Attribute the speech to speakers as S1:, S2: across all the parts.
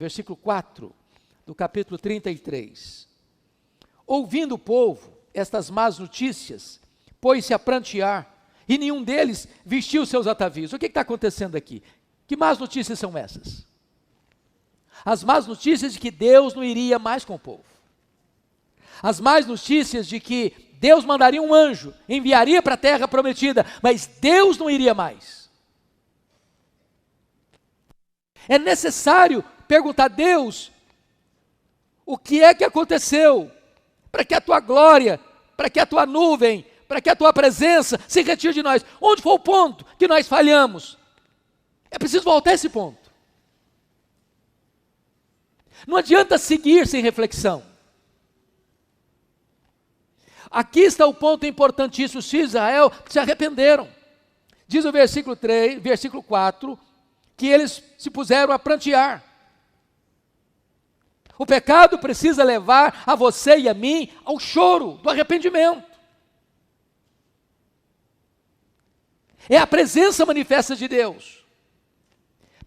S1: versículo 4 do capítulo 33. Ouvindo o povo estas más notícias, pôs-se a prantear, e nenhum deles vestiu seus atavios. O que está acontecendo aqui? Que más notícias são essas? As más notícias de que Deus não iria mais com o povo. As más notícias de que Deus mandaria um anjo, enviaria para a terra prometida, mas Deus não iria mais. É necessário perguntar a Deus, o que é que aconteceu, para que a tua glória, para que a tua nuvem, para que a tua presença se retire de nós. Onde foi o ponto que nós falhamos? É preciso voltar a esse ponto. Não adianta seguir sem reflexão. Aqui está o ponto importantíssimo. Os filhos de Israel se arrependeram. Diz o versículo 4, que eles se puseram a prantear. O pecado precisa levar a você e a mim ao choro do arrependimento. É a presença manifesta de Deus.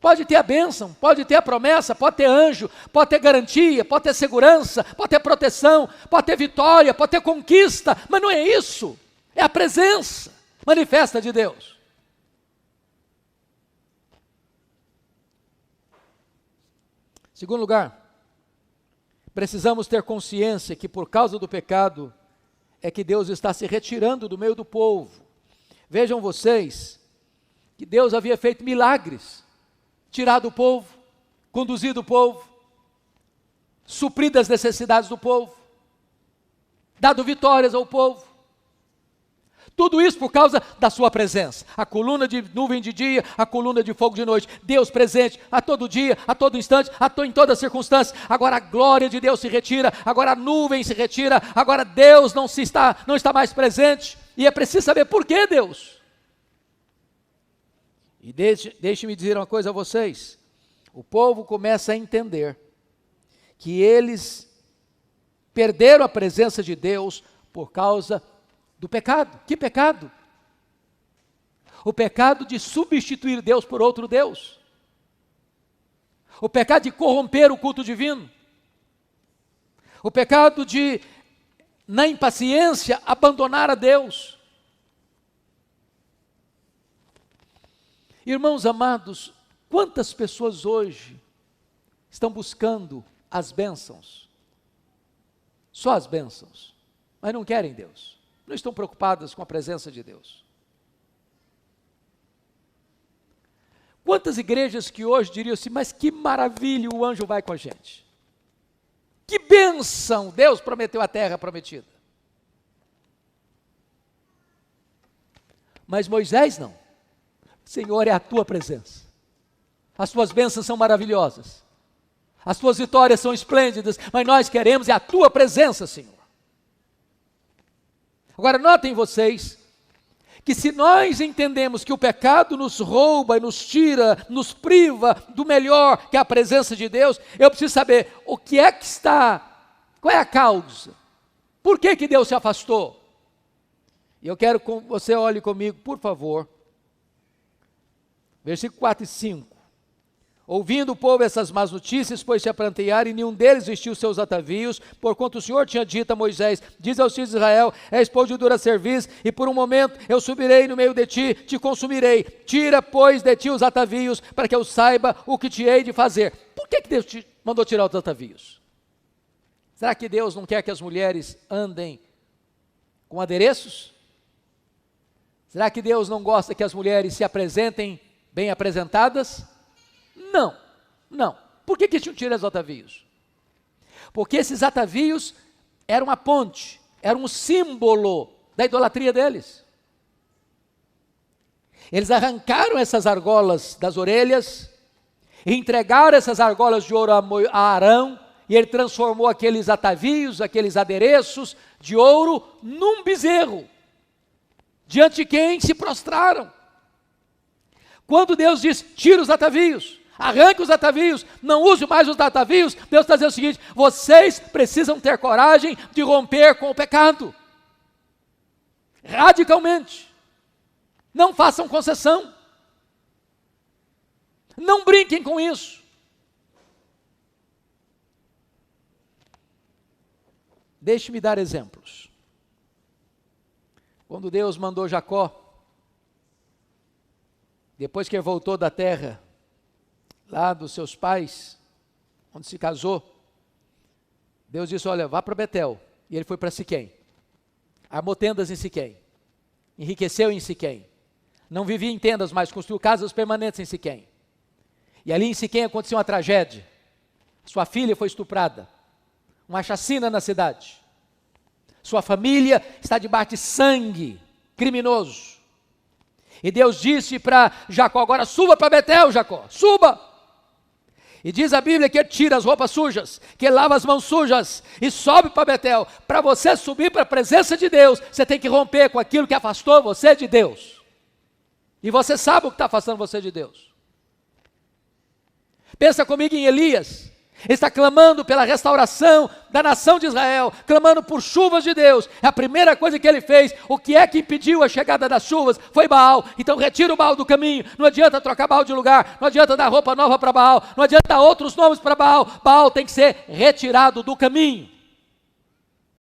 S1: Pode ter a bênção, pode ter a promessa, pode ter anjo, pode ter garantia, pode ter segurança, pode ter proteção, pode ter vitória, pode ter conquista, mas não é isso. É a presença manifesta de Deus. Segundo lugar, precisamos ter consciência que por causa do pecado é que Deus está se retirando do meio do povo. Vejam vocês que Deus havia feito milagres. Tirado o povo, conduzido o povo, suprido as necessidades do povo, dado vitórias ao povo. Tudo isso por causa da sua presença. A coluna de nuvem de dia, a coluna de fogo de noite. Deus presente a todo dia, a todo instante, em toda circunstância. Agora a glória de Deus se retira, agora a nuvem se retira, agora Deus não está mais presente. E é preciso saber por que Deus. E deixe-me dizer uma coisa a vocês, o povo começa a entender que eles perderam a presença de Deus por causa do pecado. Que pecado? O pecado de substituir Deus por outro Deus. O pecado de corromper o culto divino. O pecado de, na impaciência, abandonar a Deus. Irmãos amados, quantas pessoas hoje estão buscando as bênçãos? Só as bênçãos, mas não querem Deus, não estão preocupadas com a presença de Deus. Quantas igrejas que hoje diriam assim, mas que maravilha, o anjo vai com a gente. Que bênção, Deus prometeu a terra prometida. Mas Moisés não. Senhor, é a tua presença. As tuas bênçãos são maravilhosas. As tuas vitórias são esplêndidas, mas nós queremos é a tua presença, Senhor. Agora notem vocês, que se nós entendemos que o pecado nos rouba e nos tira, nos priva do melhor, que é a presença de Deus, eu preciso saber o que é que está, qual é a causa? Por que Deus se afastou? E eu quero que você olhe comigo, por favor. Versículo 4 e 5. Ouvindo o povo essas más notícias, pôs-se a prantear, e nenhum deles vestiu seus atavios, porquanto o Senhor tinha dito a Moisés, diz aos filhos de Israel, és povo de dura cerviz, e por um momento eu subirei no meio de ti, te consumirei. Tira, pois, de ti os atavios, para que eu saiba o que te hei de fazer. Por que Deus te mandou tirar os atavios? Será que Deus não quer que as mulheres andem com adereços? Será que Deus não gosta que as mulheres se apresentem bem apresentadas? Não, não. Por que tinham tirado os atavios? Porque esses atavios eram a ponte, eram um símbolo da idolatria deles. Eles arrancaram essas argolas das orelhas, e entregaram essas argolas de ouro a Arão, e ele transformou aqueles atavios, aqueles adereços de ouro, num bezerro, diante de quem se prostraram. Quando Deus diz, tira os atavios, arranque os atavios, não use mais os atavios, Deus está dizendo o seguinte, vocês precisam ter coragem de romper com o pecado, radicalmente, não façam concessão, não brinquem com isso, Deixe-me dar exemplos. Quando Deus mandou Jacó, depois que ele voltou da terra, lá dos seus pais, onde se casou, Deus disse, olha, vá para Betel. E ele foi para Siquém. Armou tendas em Siquém. Enriqueceu em Siquém. Não vivia em tendas, mas construiu casas permanentes em Siquém. E ali em Siquém aconteceu uma tragédia. Sua filha foi estuprada. Uma chacina na cidade. Sua família está debaixo de sangue criminoso. E Deus disse para Jacó, agora suba para Betel, Jacó, suba. E diz a Bíblia que ele tira as roupas sujas, que ele lava as mãos sujas e sobe para Betel. Para você subir para a presença de Deus, você tem que romper com aquilo que afastou você de Deus. E você sabe o que está afastando você de Deus. Pensa comigo em Elias. Ele está clamando pela restauração da nação de Israel, clamando por chuvas de Deus. A primeira coisa que ele fez, o que é que impediu a chegada das chuvas, foi Baal. Então retira o Baal do caminho. Não adianta trocar Baal de lugar, não adianta dar roupa nova para Baal, não adianta dar outros nomes para Baal. Baal tem que ser retirado do caminho.